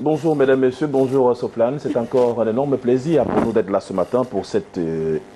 Bonjour mesdames, messieurs, bonjour Soplane. C'est encore un énorme plaisir pour nous d'être là ce matin pour cette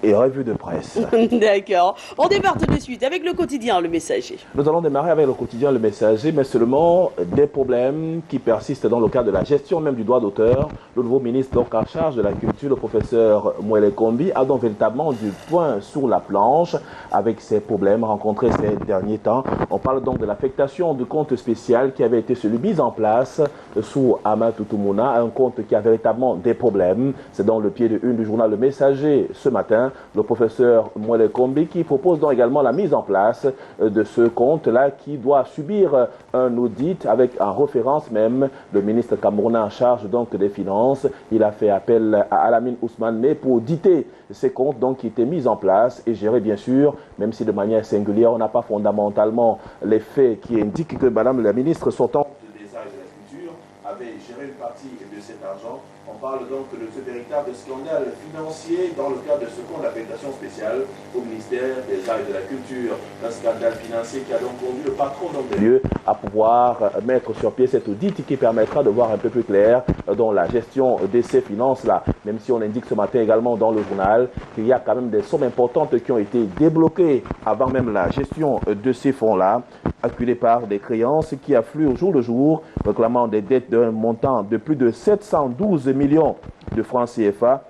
revue de presse. D'accord. On démarre tout de suite avec le quotidien, le messager. Nous allons démarrer avec le quotidien Le Messager, mais seulement des problèmes qui persistent dans le cadre de la gestion même du droit d'auteur. Le nouveau ministre donc en charge de la culture, le professeur Mwele Kombi, a donc véritablement du poing sur la planche avec ces problèmes rencontrés ces derniers temps. On parle donc de l'affectation du compte spécial qui avait été celui mis en place sous Ahmed Toutoumona, un compte qui a véritablement des problèmes. C'est dans le pied de une du journal Le Messager ce matin, le professeur Mwele Kombi qui propose donc également la mise en place de ce compte-là qui doit subir un audit avec en référence même le ministre camerounais en charge donc des finances. Il a fait appel à Alamine Ousmane mais pour auditer ces comptes donc qui étaient mis en place et gérés bien sûr, même si de manière singulière, on n'a pas fondamentalement les faits qui indiquent que madame la ministre sortant des arts et de la culture avait géré une partie de cet argent. On parle donc de ce véritable scandale financier dans le cadre de ce compte d'affectation spéciale au ministère des Arts et de la Culture. Un scandale financier qui a donc conduit le patron de lieu à pouvoir mettre sur pied cet audit qui permettra de voir un peu plus clair dans la gestion de ces finances-là. Même si on indique ce matin également dans le journal qu'il y a quand même des sommes importantes qui ont été débloquées avant même la gestion de ces fonds-là, acculés par des créances qui affluent au jour le jour, réclamant des dettes d'un montant de plus de 712 millions de francs CFA.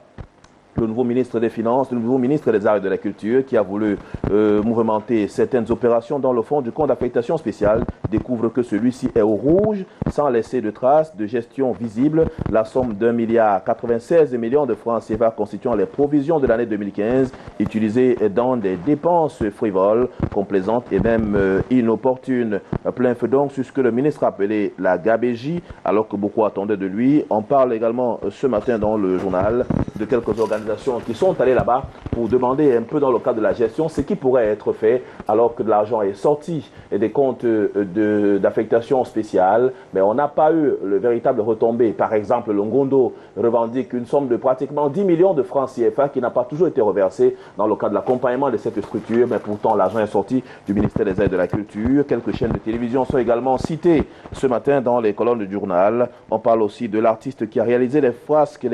Le nouveau ministre des Finances, le nouveau ministre des Arts et de la Culture qui a voulu mouvementer certaines opérations dans le fond du compte d'affectation spéciale découvre que celui-ci est au rouge sans laisser de traces de gestion visible. La somme d'1,96 milliard de francs CFA constituant les provisions de l'année 2015 utilisées dans des dépenses frivoles, complaisantes et même inopportunes. Plein feu donc sur ce que le ministre a appelé la gabégie alors que beaucoup attendaient de lui. On parle également ce matin dans le journal de quelques organisations qui sont allées là-bas pour demander un peu dans le cadre de la gestion ce qui pourrait être fait alors que de l'argent est sorti des comptes d'affectation spéciale, mais on n'a pas eu le véritable retombé. Par exemple, le Ngondo revendique une somme de pratiquement 10 millions de francs CFA qui n'a pas toujours été reversée dans le cadre de l'accompagnement de cette structure, mais pourtant l'argent est sorti du ministère des Arts et de la Culture. Quelques chaînes de télévision sont également citées ce matin dans les colonnes du journal. On parle aussi de l'artiste qui a réalisé les fresques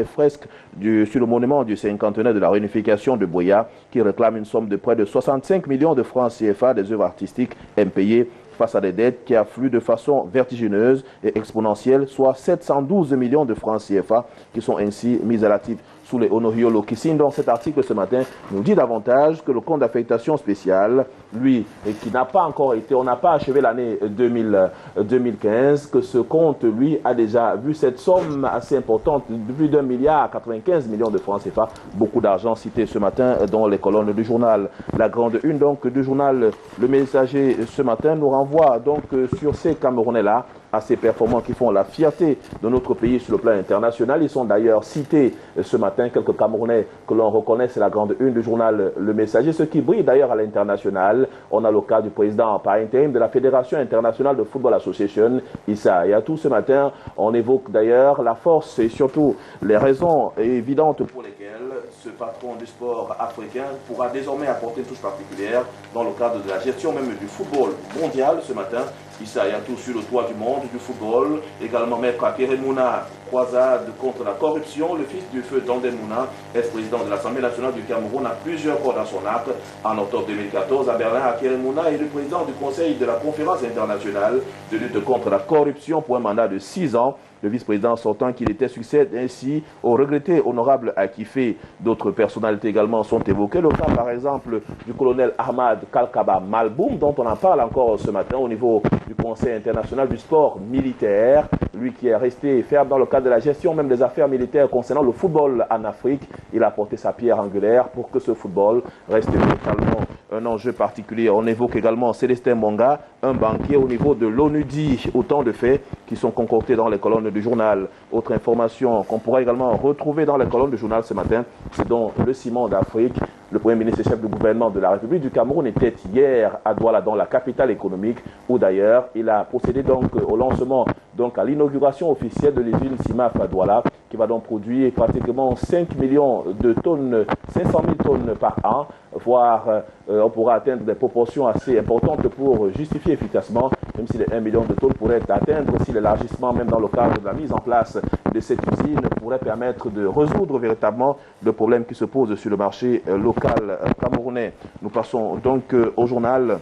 sur le monument du cinquantenaire de la réunification de Boya, qui réclame une somme de près de 65 millions de francs CFA des œuvres artistiques impayées face à des dettes qui affluent de façon vertigineuse et exponentielle, soit 712 millions de francs CFA qui sont ainsi mis à l'actif sous les Honorio qui signe donc cet article ce matin, nous dit davantage que le compte d'affectation spéciale, lui, et qui n'a pas encore été, on n'a pas achevé l'année 2015, que ce compte, lui, a déjà vu cette somme assez importante, de plus d'1,95 milliard de francs CFA, beaucoup d'argent cité ce matin dans les colonnes du journal. La grande une donc du journal Le Messager ce matin nous renvoie donc sur ces Camerounais-là, assez performants qui font la fierté de notre pays sur le plan international. Ils sont d'ailleurs cités ce matin, quelques Camerounais que l'on reconnaît, c'est la grande une du journal Le Messager, ce qui brille d'ailleurs à l'international. On a le cas du président par intérim de la Fédération internationale de Football Association, Issa Yatou. Ce matin, on évoque d'ailleurs la force et surtout les raisons évidentes pour lesquelles ce patron du sport africain pourra désormais apporter une touche particulière dans le cadre de la gestion même du football mondial ce matin. Issa Yatou sur le toit du monde du football, également maître Akeremouna, croisade contre la corruption, le fils du feu Dandemouna, ex-président de l'Assemblée nationale du Cameroun, a plusieurs corps dans son arc. En octobre 2014, à Berlin, Akeremouna est le président du conseil de la conférence internationale de lutte contre la corruption pour un mandat de 6 ans. Le vice-président sortant qu'il était succède ainsi au regretté honorable Akifé. D'autres personnalités également sont évoquées. Le cas par exemple du colonel Ahmad Kalkaba Malboum, dont on en parle encore ce matin au niveau du Conseil international du sport militaire. Lui qui est resté ferme dans le cadre de la gestion même des affaires militaires concernant le football en Afrique. Il a apporté sa pierre angulaire pour que ce football reste véritablement un enjeu particulier. On évoque également Célestin Monga, un banquier au niveau de l'ONUDI. Autant de faits qui sont concoctés dans les colonnes du journal. Autre information qu'on pourra également retrouver dans les colonnes du journal ce matin, c'est donc le ciment d'Afrique. Le Premier ministre et chef du gouvernement de la République du Cameroun était hier à Douala, dans la capitale économique, où d'ailleurs il a procédé donc au lancement, donc à l'inauguration officielle de l'usine CIMAF à Douala, qui va donc produire pratiquement 5 millions de tonnes, 500 000 tonnes par an, voire on pourra atteindre des proportions assez importantes pour justifier efficacement, même si les 1 million de tonnes pourraient atteindre, si l'élargissement, même dans le cadre de la mise en place de cette usine, pourrait permettre de résoudre véritablement le problème qui se pose sur le marché local camerounais. Nous passons donc au journal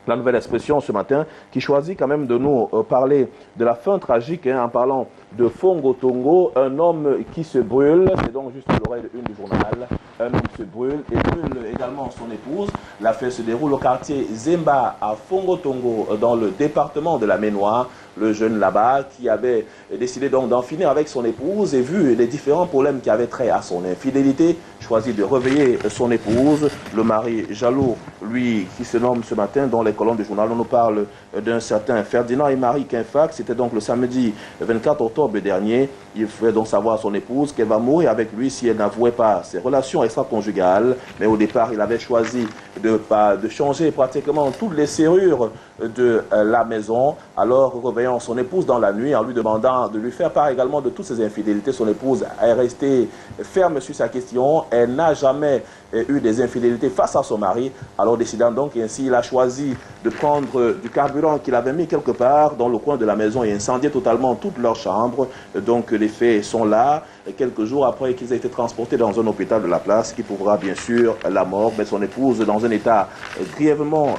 La Nouvelle Expression ce matin, qui choisit quand même de nous parler de la fin tragique en parlant de Fongo Tongo, un homme qui se brûle. C'est donc juste l'oreille de une du journal. Un homme se brûle et brûle également son épouse. L'affaire se déroule au quartier Zemba à Fongo Tongo, dans le département de la Maine-Noire. Le jeune là-bas qui avait décidé donc d'en finir avec son épouse et vu les différents problèmes qui avaient trait à son infidélité, choisit de réveiller son épouse. Le mari jaloux, lui, qui se nomme ce matin dans les colonnes du journal, on nous parle d'un certain Ferdinand et Marie Quinfax. C'était donc le samedi 24 octobre dernier. Il fait donc savoir à son épouse qu'elle va mourir avec lui si elle n'avouait pas ses relations extra-conjugales. Mais au départ, il avait choisi de changer pratiquement toutes les serrures de la maison. Alors, réveillant son épouse dans la nuit, en lui demandant de lui faire part également de toutes ses infidélités, son épouse est restée ferme sur sa question. Elle n'a jamais eu des infidélités face à son mari. Alors, décidant donc ainsi, il a choisi de prendre du carburant qu'il avait mis quelque part dans le coin de la maison et incendier totalement toute leur chambre. Donc, les faits sont là. Quelques jours après qu'ils aient été transportés dans un hôpital de la place qui prouvera bien sûr la mort. Mais son épouse dans un état grièvement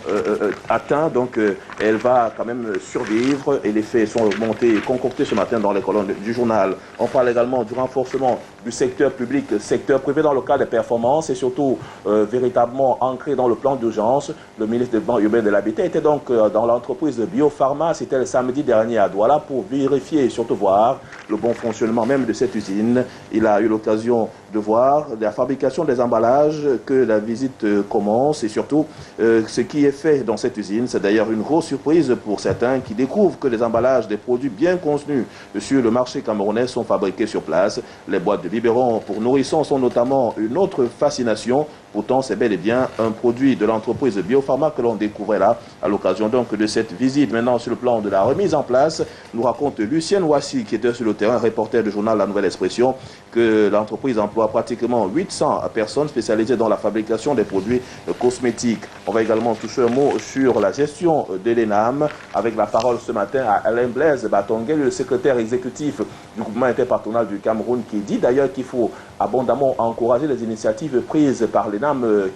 atteint. Donc, elle va quand même survivre et les faits sont montés et concoctés ce matin dans les colonnes du journal. On parle également du renforcement du secteur public, secteur privé dans le cadre des performances et surtout véritablement ancré dans le plan d'urgence. Le ministre des Développement urbain de l'Habitat était donc dans l'entreprise Biopharma, c'était le samedi dernier à Douala pour vérifier et surtout voir le bon fonctionnement même de cette usine. Il a eu l'occasion de voir la fabrication des emballages, que la visite commence et surtout ce qui est fait dans cette usine. C'est d'ailleurs une grosse surprise pour certains qui découvrent que les emballages des produits bien contenus sur le marché camerounais sont fabriqués sur place. Les boîtes de biberons pour nourrissons sont notamment une autre fascination. Pourtant, c'est bel et bien un produit de l'entreprise Biopharma que l'on découvrait là à l'occasion donc de cette visite. Maintenant, sur le plan de la remise en place, nous raconte Lucienne Ouassi, qui était sur le terrain, reporter du journal La Nouvelle Expression, que l'entreprise emploie pratiquement 800 personnes spécialisées dans la fabrication des produits cosmétiques. On va également toucher un mot sur la gestion de l'ENAM, avec la parole ce matin à Alain Blaise Batonguel, le secrétaire exécutif du groupement interpartenarial du Cameroun, qui dit d'ailleurs qu'il faut abondamment encourager les initiatives prises par l'ENAM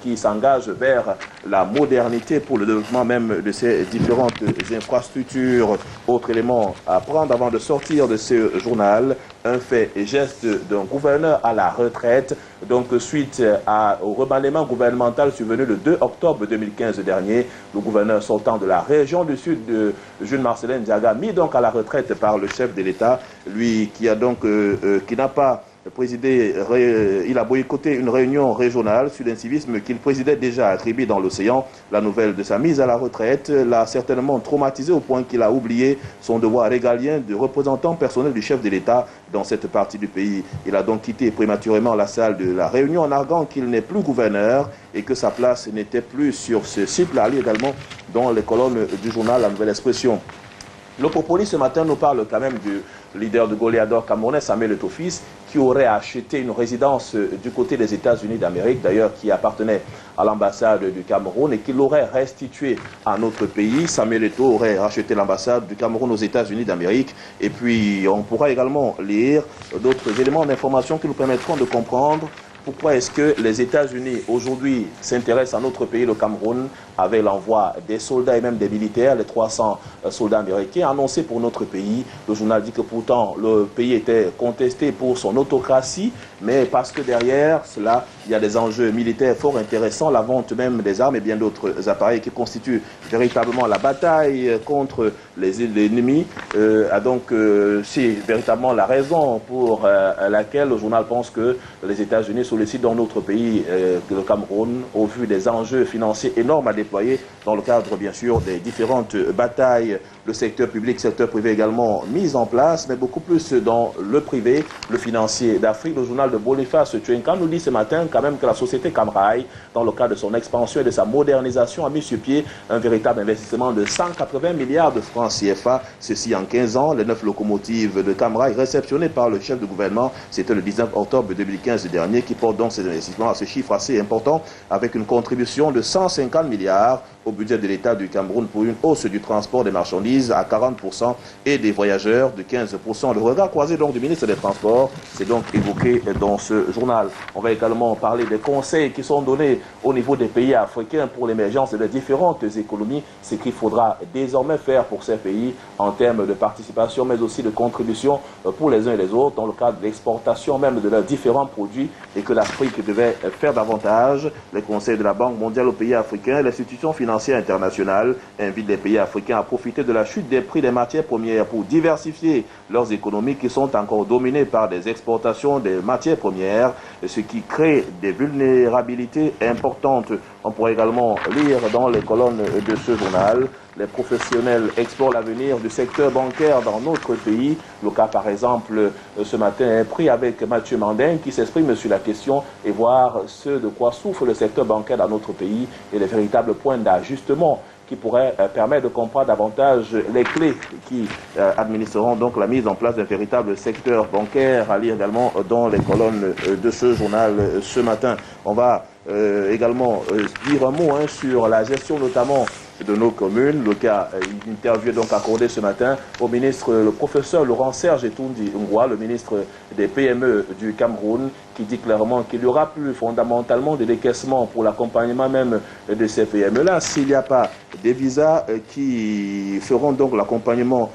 qui s'engagent vers la modernité pour le développement même de ces différentes infrastructures. Autre élément à prendre avant de sortir de ce journal, un fait et geste d'un gouverneur à la retraite, donc suite au remaniement gouvernemental survenu le 2 octobre 2015 dernier. Le gouverneur sortant de la région du Sud, Jules Marcelin Diaga, mis donc à la retraite par le chef de l'État, lui qui a donc qui n'a pas présidé, il a boycotté une réunion régionale sur l'incivisme qu'il présidait déjà à Tribi dans l'océan. La nouvelle de sa mise à la retraite l'a certainement traumatisé au point qu'il a oublié son devoir régalien de représentant personnel du chef de l'État dans cette partie du pays. Il a donc quitté prématurément la salle de la réunion en arguant qu'il n'est plus gouverneur et que sa place n'était plus sur ce site-là. Il également dans les colonnes du journal La Nouvelle Expression. L'Opopolis ce matin nous parle quand même du leader de Goliador camerounais, Samuel Eto'o-Fils, qui aurait acheté une résidence du côté des États-Unis d'Amérique, d'ailleurs qui appartenait à l'ambassade du Cameroun et qui l'aurait restitué à notre pays. Samuel Eto'o aurait racheté l'ambassade du Cameroun aux États-Unis d'Amérique. Et puis on pourra également lire d'autres éléments d'information qui nous permettront de comprendre pourquoi est-ce que les États-Unis aujourd'hui s'intéressent à notre pays, le Cameroun, avec l'envoi des soldats et même des militaires, les 300 soldats américains annoncés pour notre pays. Le journal dit que pourtant le pays était contesté pour son autocratie, mais parce que derrière cela, il y a des enjeux militaires fort intéressants, la vente même des armes et bien d'autres appareils qui constituent véritablement la bataille contre les ennemis. Donc c'est véritablement la raison pour laquelle le journal pense que les États-Unis sollicitent dans notre pays, le Cameroun, au vu des enjeux financiers énormes à déployer dans le cadre bien sûr des différentes batailles le secteur public, le secteur privé également mis en place, mais beaucoup plus dans le privé, le financier d'Afrique. Le journal de Boniface Tuenkan nous dit ce matin quand même que la société Camrail, dans le cadre de son expansion et de sa modernisation, a mis sur pied un véritable investissement de 180 milliards de francs CFA. Ceci en 15 ans. Les 9 locomotives de Camrail réceptionnées par le chef de gouvernement, c'était le 19 octobre 2015 dernier, qui porte donc ces investissements à ce chiffre assez important, avec une contribution de 150 milliards au budget de l'État du Cameroun pour une hausse du transport des marchandises à 40% et des voyageurs de 15%. Le regard croisé donc du ministre des Transports, c'est donc évoqué dans ce journal. On va également parler des conseils qui sont donnés au niveau des pays africains pour l'émergence de différentes économies, ce qu'il faudra désormais faire pour ces pays en termes de participation, mais aussi de contribution pour les uns et les autres dans le cadre de l'exportation même de leurs différents produits, et que l'Afrique devait faire davantage. Les conseils de la Banque mondiale aux pays africains, l'institution financière internationale invitent les pays africains à profiter de la chute des prix des matières premières pour diversifier leurs économies qui sont encore dominées par des exportations des matières premières, ce qui crée des vulnérabilités importantes. On pourrait également lire dans les colonnes de ce journal: les professionnels explorent l'avenir du secteur bancaire dans notre pays. Le cas, par exemple, ce matin est pris avec Mathieu Mandin qui s'exprime sur la question et voir ce de quoi souffre le secteur bancaire dans notre pays et les véritables points d'ajustement qui pourraient permettre de comprendre davantage les clés qui administreront donc la mise en place d'un véritable secteur bancaire, à lire également dans les colonnes de ce journal ce matin. On va également dire un mot sur la gestion notamment de nos communes. Le cas, une interview donc accordée ce matin au ministre, le professeur Laurent Serge Etoundi Ngwa, le ministre des PME du Cameroun, qui dit clairement qu'il y aura plus fondamentalement de décaissement pour l'accompagnement même de ces PME-là s'il n'y a pas des visas qui feront donc l'accompagnement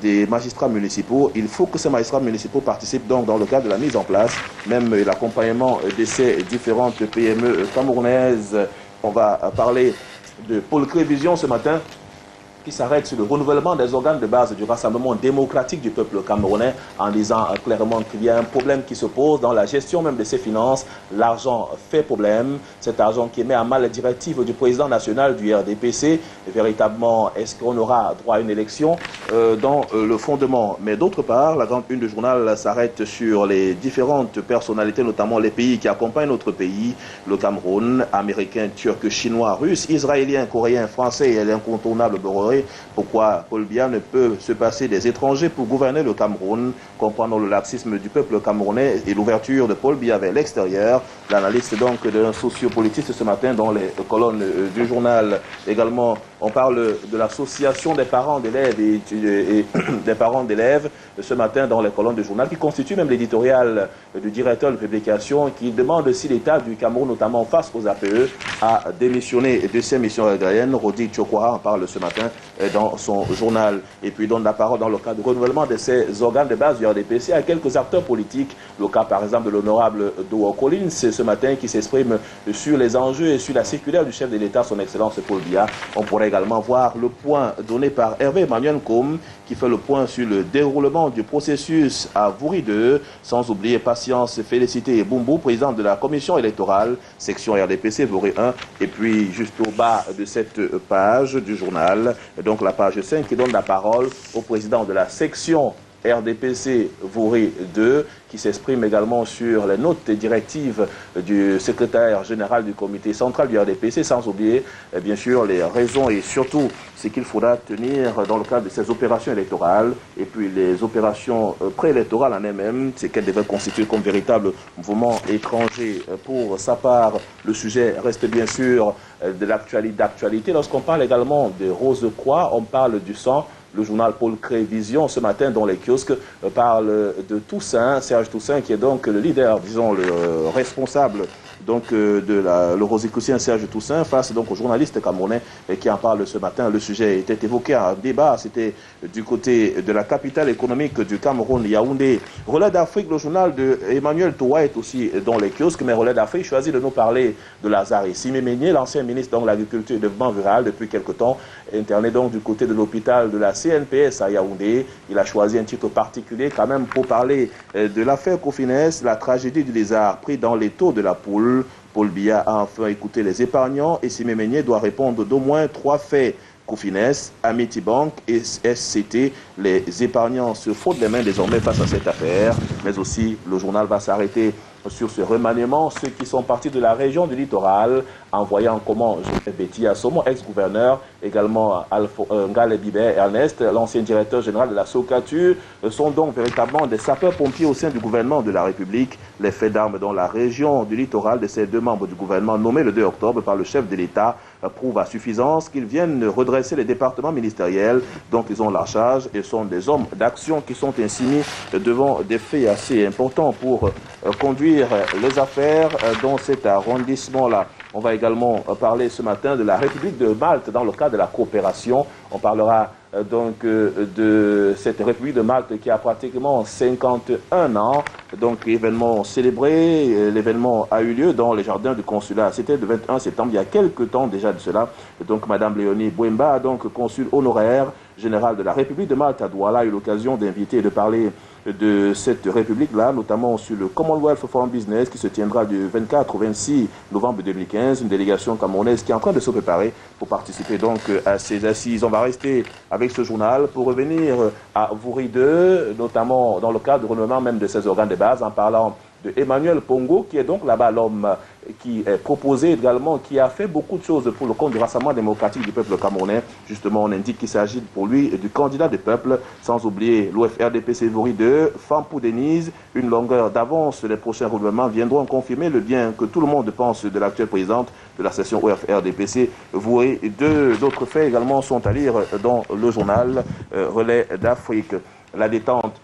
des magistrats municipaux. Il faut que ces magistrats municipaux participent donc dans le cadre de la mise en place, même l'accompagnement de ces différentes PME camerounaises. On va parler de Paul Crévision ce matin, qui s'arrête sur le renouvellement des organes de base du Rassemblement démocratique du peuple camerounais, en disant clairement qu'il y a un problème qui se pose dans la gestion même de ses finances. L'argent fait problème, cet argent qui met à mal les directives du président national du RDPC. Et véritablement, est-ce qu'on aura droit à une élection dans le fondement? Mais d'autre part, la grande une du journal s'arrête sur les différentes personnalités, notamment les pays qui accompagnent notre pays: le Cameroun, américain, turc, chinois, russe, israélien, coréen, français et l'incontournable Bororé. Pourquoi Paul Biya ne peut se passer des étrangers pour gouverner le Cameroun? Comprenons le laxisme du peuple camerounais et l'ouverture de Paul Biya vers l'extérieur. L'analyste donc d'un sociopolitiste ce matin dans les colonnes du journal. Également, on parle de l'association des parents d'élèves et des parents d'élèves ce matin dans les colonnes du journal, qui constitue même l'éditorial du directeur de publication, qui demande si l'État du Cameroun, notamment face aux APE, a démissionné de ses missions régaliennes. Rodi Tchokwara en parle ce matin dans son journal. Et puis donne la parole dans le cadre du renouvellement de ces organes de base du RDPC à quelques acteurs politiques. Le cas par exemple de l'honorable Dowo Collins ce matin, qui s'exprime sur les enjeux et sur la circulaire du chef de l'État, son excellence Paul Biya. On pourrait également voir le point donné par Hervé Emmanuel Kom, qui fait le point sur le déroulement du processus à Vouri 2, sans oublier Patience Félicité Boumbou, présidente de la commission électorale, section RDPC Vouri 1, et puis juste au bas de cette page du journal, donc la page 5 qui donne la parole au président de la section RDPC Vouri 2, qui s'exprime également sur les notes directives du secrétaire général du comité central du RDPC, sans oublier bien sûr les raisons et surtout ce qu'il faudra tenir dans le cadre de ces opérations électorales, et puis les opérations préélectorales en elles-mêmes, c'est qu'elles devaient constituer comme véritable mouvement étranger. Pour sa part, le sujet reste bien sûr de l'actualité. Lorsqu'on parle également de Rose-Croix, on parle du sang. Le journal Paul Crévision ce matin dans les kiosques parle de Toussaint, Serge Toussaint, qui est donc le leader, disons le responsable donc le Rosicrucien Serge Toussaint, face donc aux journalistes camerounais qui en parlent ce matin. Le sujet était évoqué en débat, c'était du côté de la capitale économique du Cameroun, Yaoundé. Relais d'Afrique, le journal de Emmanuel Toua est aussi dans les kiosques, mais Relais d'Afrique choisit de nous parler de Lazare Siméménié, l'ancien ministre de l'Agriculture et du Développement rural depuis quelque temps, interné donc du côté de l'hôpital de la CNPS à Yaoundé. Il a choisi un titre particulier quand même pour parler de l'affaire Cofines, la tragédie du lézard pris dans les taux de la poule. Paul Biya a enfin écouté les épargnants et Siméménié doit répondre d'au moins 3 faits Cofines, Amity Bank et SCT. Les épargnants se frottent les mains désormais face à cette affaire, mais aussi le journal va s'arrêter sur ce remaniement, ceux qui sont partis de la région du littoral, en voyant comment Joseph Betty Assomo, ex-gouverneur, également Ngale Bibé Ernest, l'ancien directeur général de la SOCATU, sont donc véritablement des sapeurs-pompiers au sein du gouvernement de la République. Les faits d'armes dans la région du littoral de ces deux membres du gouvernement nommés le 2 octobre par le chef de l'État prouvent à suffisance qu'ils viennent redresser les départements ministériels dont ils ont la charge et sont des hommes d'action qui sont ainsi mis devant des faits assez importants pour conduire les affaires dans cet arrondissement-là. On va également parler ce matin de la République de Malte dans le cadre de la coopération. On parlera donc de cette République de Malte qui a pratiquement 51 ans. Donc événement célébré, l'événement a eu lieu dans les jardins du consulat. C'était le 21 septembre, il y a quelques temps déjà de cela. Donc Madame Léonie Bouemba, donc consul honoraire général de la République de Malte à Douala, a eu l'occasion d'inviter et de parler de cette République-là, notamment sur le Commonwealth Forum Business qui se tiendra du 24 au 26 novembre 2015, une délégation camerounaise qui est en train de se préparer pour participer donc à ces assises. On va rester avec ce journal pour revenir à Vouri 2, notamment dans le cadre du renouvellement même de ses organes de base, en parlant de Emmanuel Pongo, qui est donc là-bas l'homme qui est proposé également, qui a fait beaucoup de choses pour le compte du Rassemblement démocratique du peuple camerounais. Justement, on indique qu'il s'agit pour lui du candidat du peuple, sans oublier l'OFRDPC Vouri 2, Fampou Denise, une longueur d'avance. Les prochains renouvellements viendront confirmer le bien que tout le monde pense de l'actuelle présidente de la session OFRDPC Vouri 2. D'autres faits également sont à lire dans le journal Relais d'Afrique. La détente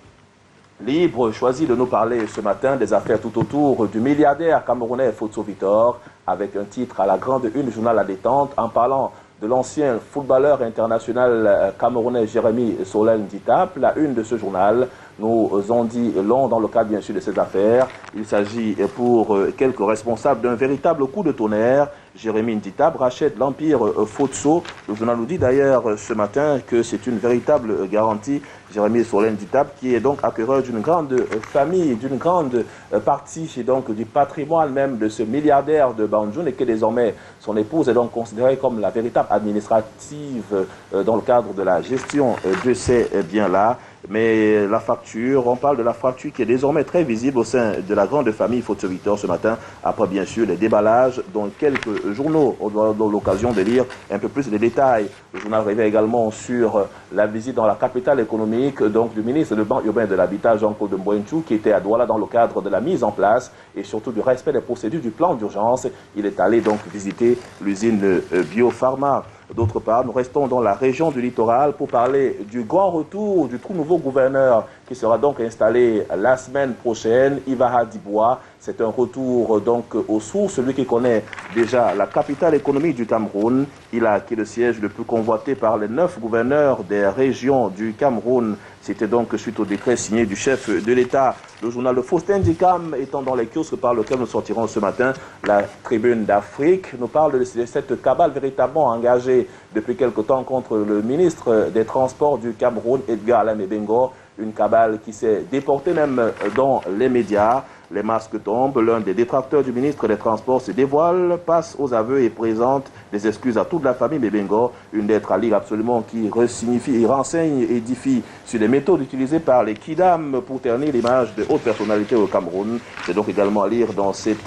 libre choisit de nous parler ce matin des affaires tout autour du milliardaire camerounais Fotso Victor, avec un titre à la grande une journal La Détente, en parlant de l'ancien footballeur international camerounais Jérémy Solène Ditap. La une de ce journal nous en dit long dans le cadre bien sûr de ces affaires. Il s'agit pour quelques responsables d'un véritable coup de tonnerre. Jérémy Nditap rachète l'empire Fotso. Le journal nous dit d'ailleurs ce matin que c'est une véritable garantie. Jérémy Solène Nditap qui est donc acquéreur d'une grande famille, d'une grande partie donc du patrimoine même de ce milliardaire de Banjoun et que désormais son épouse est donc considérée comme la véritable administrative dans le cadre de la gestion de ces biens-là. Mais la fracture, on parle de la fracture qui est désormais très visible au sein de la grande famille Fotso Victor ce matin, après bien sûr les déballages dont quelques journaux ont l'occasion de lire un peu plus de détails. Le journal revient également sur la visite dans la capitale économique donc du ministre du Ban urbain et de l'Habitat, Jean-Claude Mbouenchou, qui était à Douala dans le cadre de la mise en place et surtout du respect des procédures du plan d'urgence. Il est allé donc visiter l'usine Biopharma. D'autre part, nous restons dans la région du littoral pour parler du grand retour du tout nouveau gouverneur qui sera donc installé la semaine prochaine, Ivaha Dibois. C'est un retour donc aux sources, celui qui connaît déjà la capitale économique du Cameroun. Il a acquis le siège le plus convoité par les 9 gouverneurs des régions du Cameroun. C'était donc suite au décret signé du chef de l'État. Le journal de Faustin Dikam étant dans les kiosques par lequel nous sortirons ce matin, la Tribune d'Afrique nous parle de cette cabale véritablement engagée depuis quelque temps contre le ministre des Transports du Cameroun, Edgar Alain Ebengo. Une cabale qui s'est déportée même dans les médias. Les masques tombent, l'un des détracteurs du ministre des Transports se dévoile, passe aux aveux et présente des excuses à toute la famille Bebengo. Une lettre à lire absolument qui resignifie, renseigne et édifie sur les méthodes utilisées par les Kidam pour ternir l'image de hautes personnalités au Cameroun. C'est donc également à lire dans ce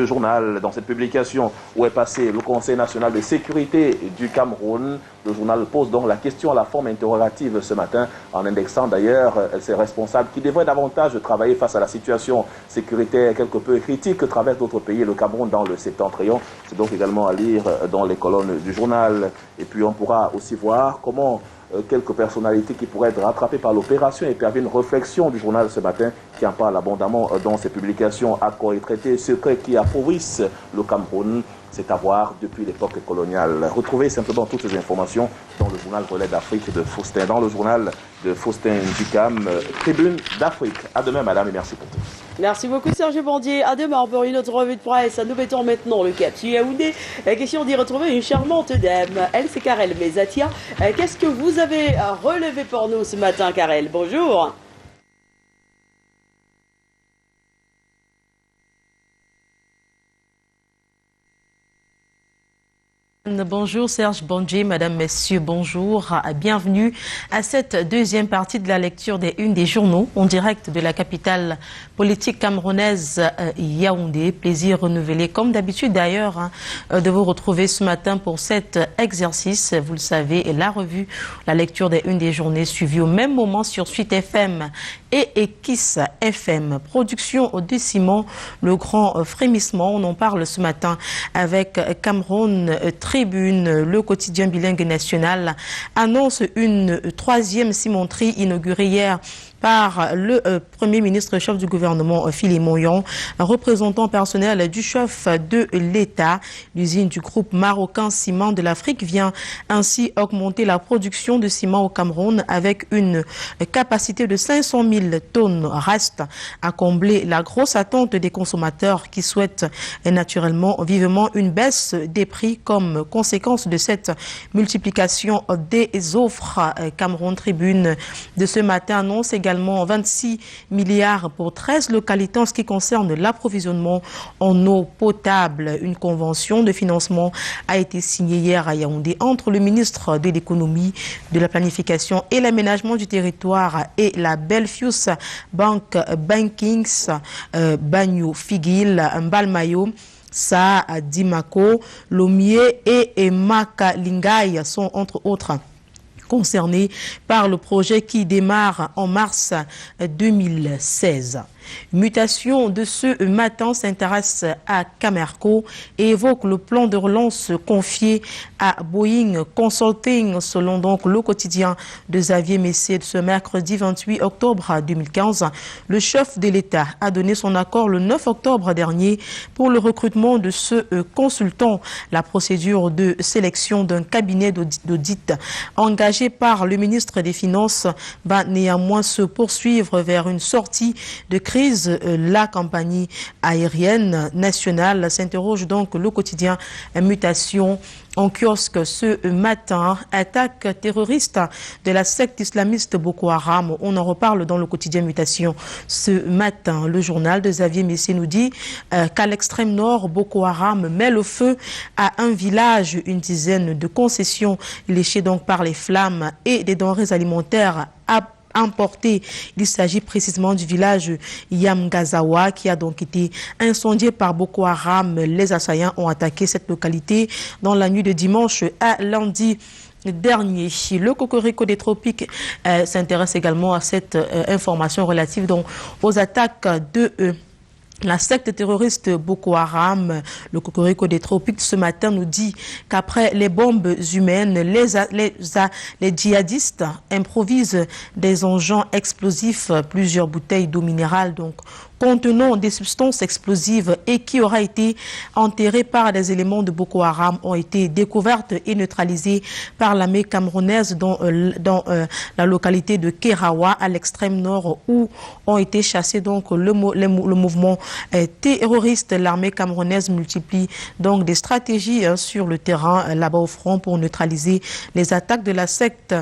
journal, dans cette publication où est passé le Conseil national de sécurité du Cameroun. Le journal pose donc la question à la forme interrogative ce matin, en indexant d'ailleurs ses responsables qui devraient davantage travailler face à la situation sécuritaire quelque peu critique que traverse d'autres pays, le Cameroun dans le septentrion. C'est donc également à lire dans les colonnes du journal. Et puis on pourra aussi voir comment quelques personnalités qui pourraient être rattrapées par l'opération et permet une réflexion du journal ce matin qui en parle abondamment dans ses publications, accords et traités secrets qui appauvrissent le Cameroun. C'est à voir depuis l'époque coloniale. Retrouvez simplement toutes ces informations dans le journal Relais d'Afrique de Faustin, dans le journal de Faustin Dikam, Tribune d'Afrique. À demain, madame, et merci pour tout. Merci beaucoup Serge Bandier. À demain pour une autre revue de presse. Nous mettons maintenant le cap sur Yaoundé. Question d'y retrouver une charmante dame. Elle, c'est Karel Mezatia. Qu'est-ce que vous avez relevé pour nous ce matin, Karel? Bonjour. Bonjour Serge Bondje, Madame, Messieurs, bonjour. Bienvenue à cette deuxième partie de la lecture des unes des journaux en direct de la capitale politique camerounaise Yaoundé. Plaisir renouvelé, comme d'habitude d'ailleurs, de vous retrouver ce matin pour cet exercice. Vous le savez, la revue, la lecture des unes des journées suivie au même moment sur Suite FM et Kiss FM. Production au déciment, le grand frémissement. On en parle ce matin avec Cameroun Tribune. Le quotidien bilingue national annonce une troisième cimenterie inaugurée hier par le Premier ministre chef du gouvernement Philippe Moyon, représentant personnel du chef de l'État. L'usine du groupe marocain Ciment de l'Afrique vient ainsi augmenter la production de ciment au Cameroun avec une capacité de 500 000 tonnes. Reste à combler la grosse attente des consommateurs qui souhaitent naturellement vivement une baisse des prix comme conséquence de cette multiplication des offres. Cameroun Tribune de ce matin annonce également 26 milliards pour 13 localités en ce qui concerne l'approvisionnement en eau potable. Une convention de financement a été signée hier à Yaoundé entre le ministre de l'économie, de la planification et l'aménagement du territoire et la Belfius Bank Bankings, Bagno Figil, Mbalmayo, Sa Dimako, Lomier et Makalingay sont entre autres concernés par le projet qui démarre en mars 2016. Mutation de ce matin s'intéresse à Camerco et évoque le plan de relance confié à Boeing Consulting, selon donc le quotidien de Xavier Messé de ce mercredi 28 octobre 2015. Le chef de l'État a donné son accord le 9 octobre dernier pour le recrutement de ce consultant. La procédure de sélection d'un cabinet d'audit engagé par le ministre des Finances va néanmoins se poursuivre vers une sortie de crise. La compagnie aérienne nationale s'interroge donc le quotidien Mutation en kiosque ce matin. Attaque terroriste de la secte islamiste Boko Haram. On en reparle dans le quotidien Mutation ce matin. Le journal de Xavier Messé nous dit qu'à l'extrême nord, Boko Haram met le feu à un village. Une dizaine de concessions léchées donc par les flammes et des denrées alimentaires importé. Il s'agit précisément du village Yamgazawa qui a donc été incendié par Boko Haram. Les assaillants ont attaqué cette localité dans la nuit de dimanche à lundi dernier. Le cocorico des tropiques s'intéresse également à cette information relative donc aux attaques de la secte terroriste Boko Haram. Le cocorico des tropiques ce matin nous dit qu'après les bombes humaines, les djihadistes improvisent des engins explosifs, plusieurs bouteilles d'eau minérale donc contenant des substances explosives et qui aura été enterrées par des éléments de Boko Haram ont été découvertes et neutralisées par l'armée camerounaise dans la localité de Kerawa à l'extrême nord où ont été chassés donc le mouvement terroriste. L'armée camerounaise multiplie donc des stratégies sur le terrain là-bas au front pour neutraliser les attaques de la secte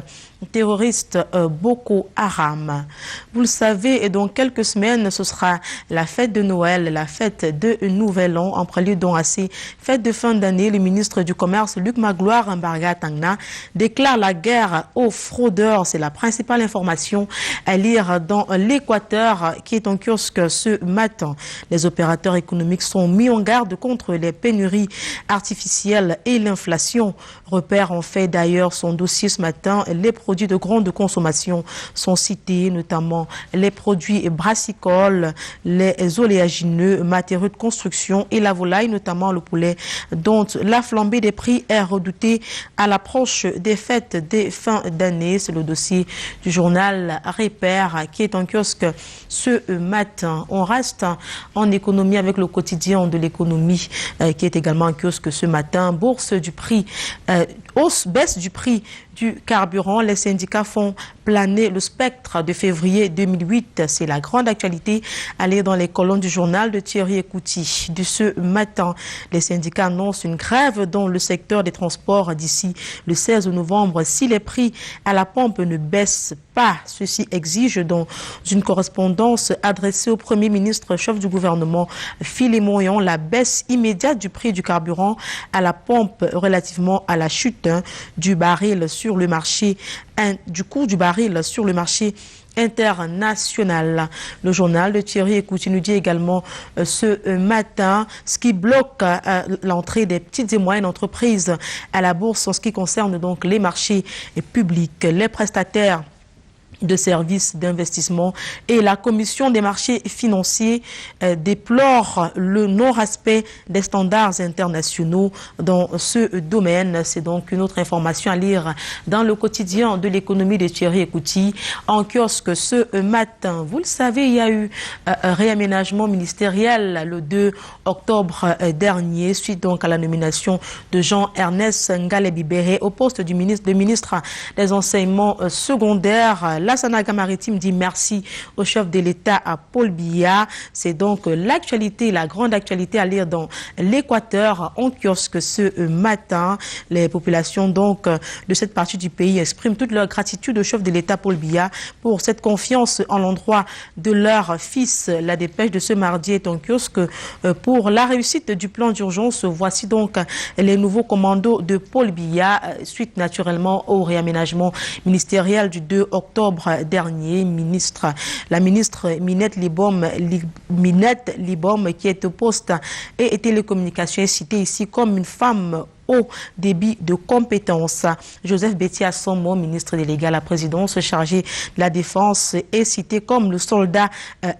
terroriste Boko Haram. Vous le savez, et dans quelques semaines, ce sera la fête de Noël, la fête de Nouvel An. En prélude donc à ces fêtes de fin d'année, le ministre du Commerce, Luc Magloire Mbarga Tangna, déclare la guerre aux fraudeurs. C'est la principale information à lire dans l'Équateur qui est en kiosque ce matin. Les opérateurs économiques sont mis en garde contre les pénuries artificielles et l'inflation. Repère en fait d'ailleurs son dossier ce matin. Les produits de grande consommation sont cités, notamment les produits brassicoles, les oléagineux, matériaux de construction et la volaille, notamment le poulet, dont la flambée des prix est redoutée à l'approche des fêtes des fins d'année. C'est le dossier du journal Repère qui est en kiosque ce matin. On reste en économie avec le quotidien de l'économie qui est également en kiosque ce matin. Bourse du prix, baisse du prix du carburant. Les syndicats font planer le spectre de février 2008. C'est la grande actualité à lire dans les colonnes du journal de Thierry Ekouti. De ce matin, les syndicats annoncent une grève dans le secteur des transports d'ici le 16 novembre si les prix à la pompe ne baissent pas. pas. Ceci exige dans une correspondance adressée au Premier ministre chef du gouvernement Philémon la baisse immédiate du prix du carburant à la pompe relativement à la chute du baril sur le marché, du cours du baril sur le marché international. Le journal de Thierry Ekouti nous dit également ce matin ce qui bloque l'entrée des petites et moyennes entreprises à la bourse en ce qui concerne donc les marchés publics. Les prestataires de services d'investissement et la Commission des marchés financiers déplore le non-respect des standards internationaux dans ce domaine. C'est donc une autre information à lire dans le quotidien de l'économie de Thierry Ekouti en kiosque ce matin. Vous le savez, il y a eu un réaménagement ministériel le 2 octobre dernier suite donc à la nomination de Jean-Ernest Ngalé-Bibéré au poste du ministre des enseignements secondaires. Lassana Maritime dit merci au chef de l'État à Paul Biya. C'est donc l'actualité, la grande actualité à lire dans l'Équateur en kiosque ce matin. Les populations donc de cette partie du pays expriment toute leur gratitude au chef de l'État Paul Biya pour cette confiance en l'endroit de leur fils. La dépêche de ce mardi est en kiosque pour la réussite du plan d'urgence. Voici donc les nouveaux commandos de Paul Biya suite naturellement au réaménagement ministériel du 2 octobre dernier. La ministre Minette Libom qui est au poste et télécommunications est citée ici comme une femme au débit de compétences. Joseph Betty Sommo, ministre délégué à la présidence chargé de la défense, est cité comme le soldat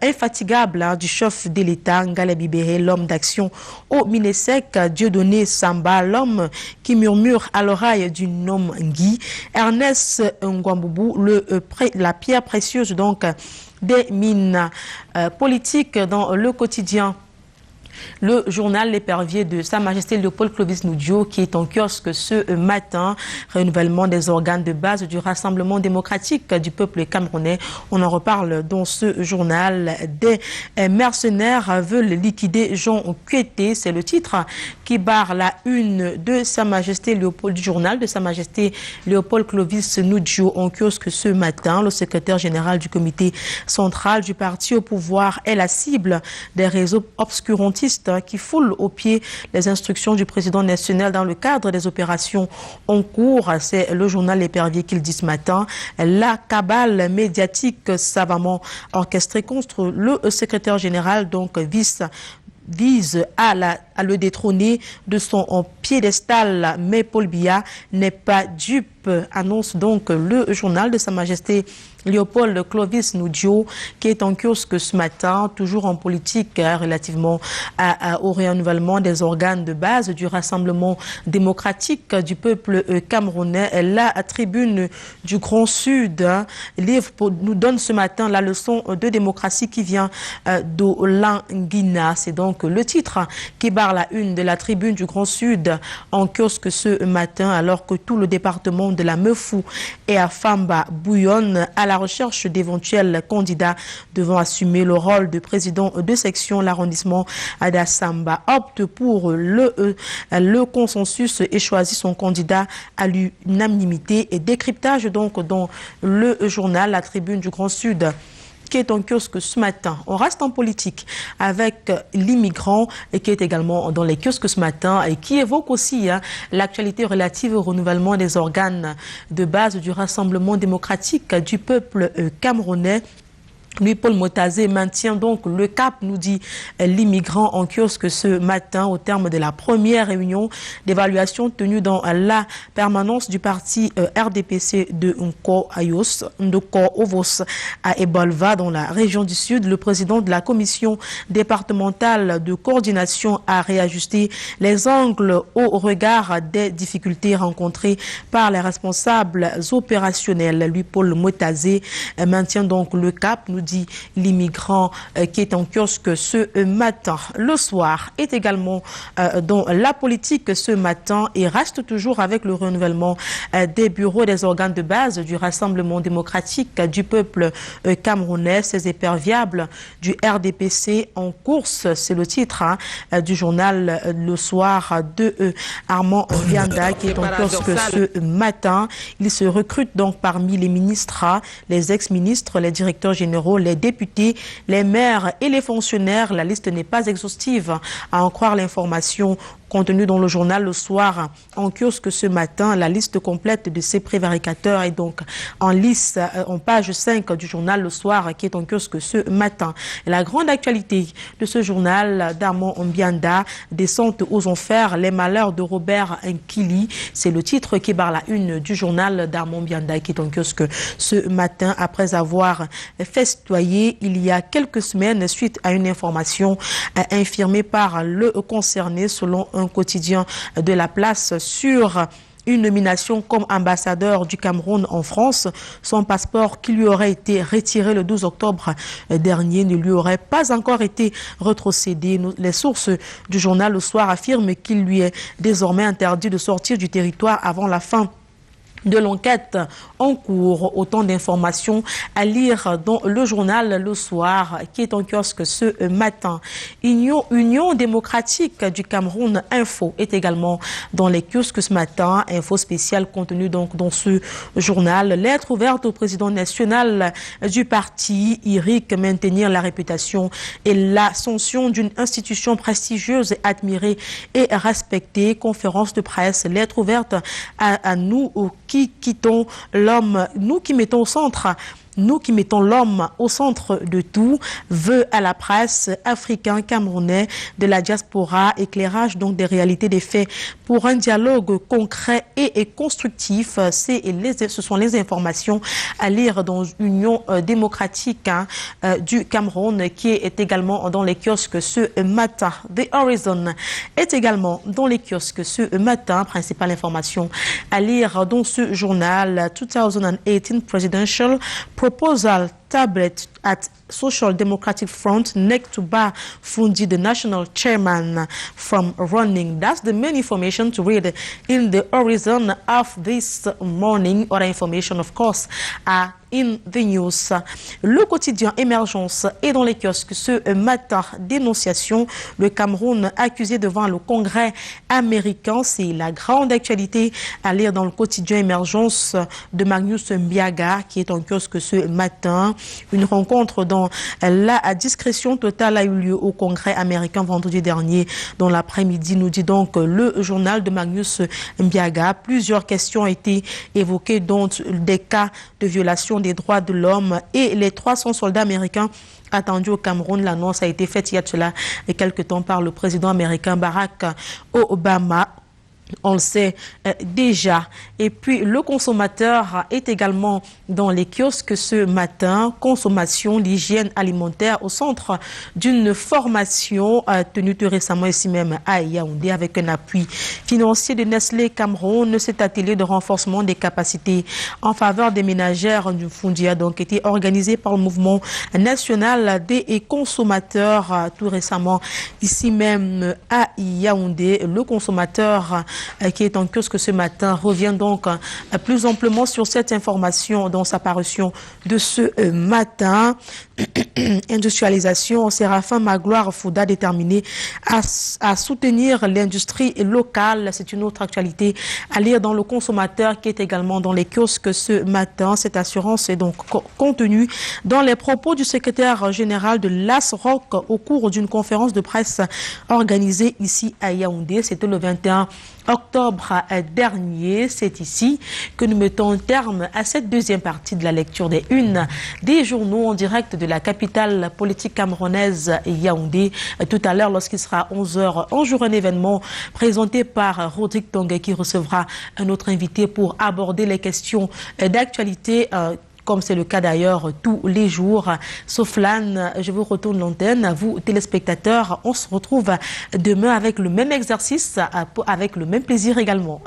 infatigable du chef de l'État Ngalé-Bibéré, l'homme d'action au Minesec, Dieudonné Samba, l'homme qui murmure à l'oreille du nom Ngui, Ernest Ngwamboubou, la pierre précieuse donc des mines politiques dans le quotidien. Le journal L'épervier de Sa Majesté Léopold Clovis Nudio qui est en kiosque ce matin. Renouvellement des organes de base du Rassemblement démocratique du peuple camerounais. On en reparle dans ce journal. Des mercenaires veulent liquider Jean Kueté. C'est le titre qui barre la une de Sa Majesté Léopold, du journal de Sa Majesté Léopold Clovis Nudio en kiosque ce matin. Le secrétaire général du comité central du parti au pouvoir est la cible des réseaux obscurantistes qui foulent aux pieds les instructions du président national dans le cadre des opérations en cours. C'est le journal L'Épervier qui le dit ce matin. La cabale médiatique savamment orchestrée contre le secrétaire général donc vise à le détrôner de son piédestal. Mais Paul Biya n'est pas dupe, annonce donc le journal de Sa Majesté Léopold Clovis Nudio qui est en kiosque ce matin, toujours en politique relativement au renouvellement des organes de base du Rassemblement démocratique du peuple camerounais. La tribune du Grand Sud nous donne ce matin la leçon de démocratie qui vient d'Olanguina. C'est donc le titre qui barre la une de la tribune du Grand Sud en kiosque ce matin, alors que tout le département de la Meufou et à Famba bouillonne à la recherche d'éventuels candidats devant assumer le rôle de président de section. L'arrondissement d'Assamba opte pour le consensus et choisit son candidat à l'unanimité. Et décryptage donc dans le journal La Tribune du Grand Sud qui est en kiosque ce matin. On reste en politique avec l'immigrant et qui est également dans les kiosques ce matin et qui évoque aussi l'actualité relative au renouvellement des organes de base du Rassemblement démocratique du peuple camerounais. Lui, Paul Motazé, maintient donc le cap, nous dit l'immigrant en kiosque ce matin au terme de la première réunion d'évaluation tenue dans la permanence du parti RDPC de Ndoko-Ovos à Ebolva dans la région du Sud. Le président de la commission départementale de coordination a réajusté les angles au regard des difficultés rencontrées par les responsables opérationnels. Lui, Paul Motazé, maintient donc le cap, nous dit dit l'immigrant qui est en kiosque ce matin. Le soir est également dans la politique ce matin et reste toujours avec le renouvellement des bureaux des organes de base du Rassemblement démocratique du peuple camerounais, ces éperviables du RDPC en course. C'est le titre du journal Le Soir de Armand Bianda qui est en kiosque ce matin. Il se recrute donc parmi les ministres, les ex-ministres, les directeurs généraux, les députés, les maires et les fonctionnaires. La liste n'est pas exhaustive, à en croire l'information contenue dans le journal Le Soir en kiosque ce matin. La liste complète de ces prévaricateurs est donc en lice en page 5 du journal Le Soir qui est en kiosque ce matin. Et la grande actualité de ce journal d'Armand Bianda, descente aux enfers, les malheurs de Robert Nkili. C'est le titre qui barre la une du journal d'Armand Bianda qui est en kiosque ce matin après avoir festoyé il y a quelques semaines suite à une information infirmée par le concerné selon un quotidien de la place sur une nomination comme ambassadeur du Cameroun en France. Son passeport qui lui aurait été retiré le 12 octobre dernier ne lui aurait pas encore été retrocédé. Les sources du journal Le Soir affirment qu'il lui est désormais interdit de sortir du territoire avant la fin de l'enquête en cours. Autant d'informations à lire dans le journal Le Soir qui est en kiosque ce matin. Union démocratique du Cameroun Info est également dans les kiosques ce matin. Info spéciale contenue donc dans ce journal. Lettre ouverte au président national du parti IRIC, maintenir la réputation et l'ascension d'une institution prestigieuse, admirée et respectée. Conférence de presse, lettre ouverte à nous qui quittons l'homme, nous qui mettons l'homme au centre de tout, vœux à la presse africain, camerounais, de la diaspora, éclairage donc des réalités des faits pour un dialogue concret et constructif. Ce sont les informations à lire dans Union démocratique du Cameroun qui est également dans les kiosques ce matin. The Horizon est également dans les kiosques ce matin. Principale information à lire dans ce journal. 2018 Presidential Proposal tablet at Social Democratic Front next to bar Fundi, the national chairman, from running. That's the main information to read in the Horizon of this morning. Other information, of course, are in the news. Le quotidien Émergence est dans les kiosques ce matin. Dénonciation, le Cameroun accusé devant le Congrès américain. C'est la grande actualité à lire dans le quotidien Émergence de Magnus Mbiaga qui est en kiosque ce matin. Une rencontre dans la discrétion totale a eu lieu au Congrès américain vendredi dernier dans l'après-midi, nous dit donc le journal de Magnus Mbiaga. Plusieurs questions ont été évoquées, dont des cas de violation des droits de l'homme et les 300 soldats américains attendus au Cameroun. L'annonce a été faite il y a de cela quelques temps par le président américain Barack Obama. On le sait déjà. Et puis, le consommateur est également dans les kiosques ce matin. Consommation, l'hygiène alimentaire au centre d'une formation tenue tout récemment ici même à Yaoundé avec un appui financier de Nestlé Cameroun. Cet atelier de renforcement des capacités en faveur des ménagères du Fundi a donc été organisé par le mouvement national des consommateurs tout récemment ici même à Yaoundé. Le consommateur qui est en kiosque ce matin revient donc plus amplement sur cette information dans sa parution de ce matin. Industrialisation, Séraphin Magloire Fouda déterminé à soutenir l'industrie locale. C'est une autre actualité à lire dans le consommateur qui est également dans les kiosques ce matin. Cette assurance est donc contenue dans les propos du secrétaire général de l'ASROC au cours d'une conférence de presse organisée ici à Yaoundé. C'était le 21 octobre dernier. C'est ici que nous mettons terme à cette deuxième partie de la lecture des unes des journaux en direct de la capitale politique camerounaise Yaoundé. Tout à l'heure, lorsqu'il sera 11h, on jouera un événement présenté par Rodrigue Tongue qui recevra un autre invité pour aborder les questions d'actualité comme c'est le cas d'ailleurs tous les jours. Sauf l'âne, je vous retourne l'antenne. Vous, téléspectateurs, on se retrouve demain avec le même exercice, avec le même plaisir également.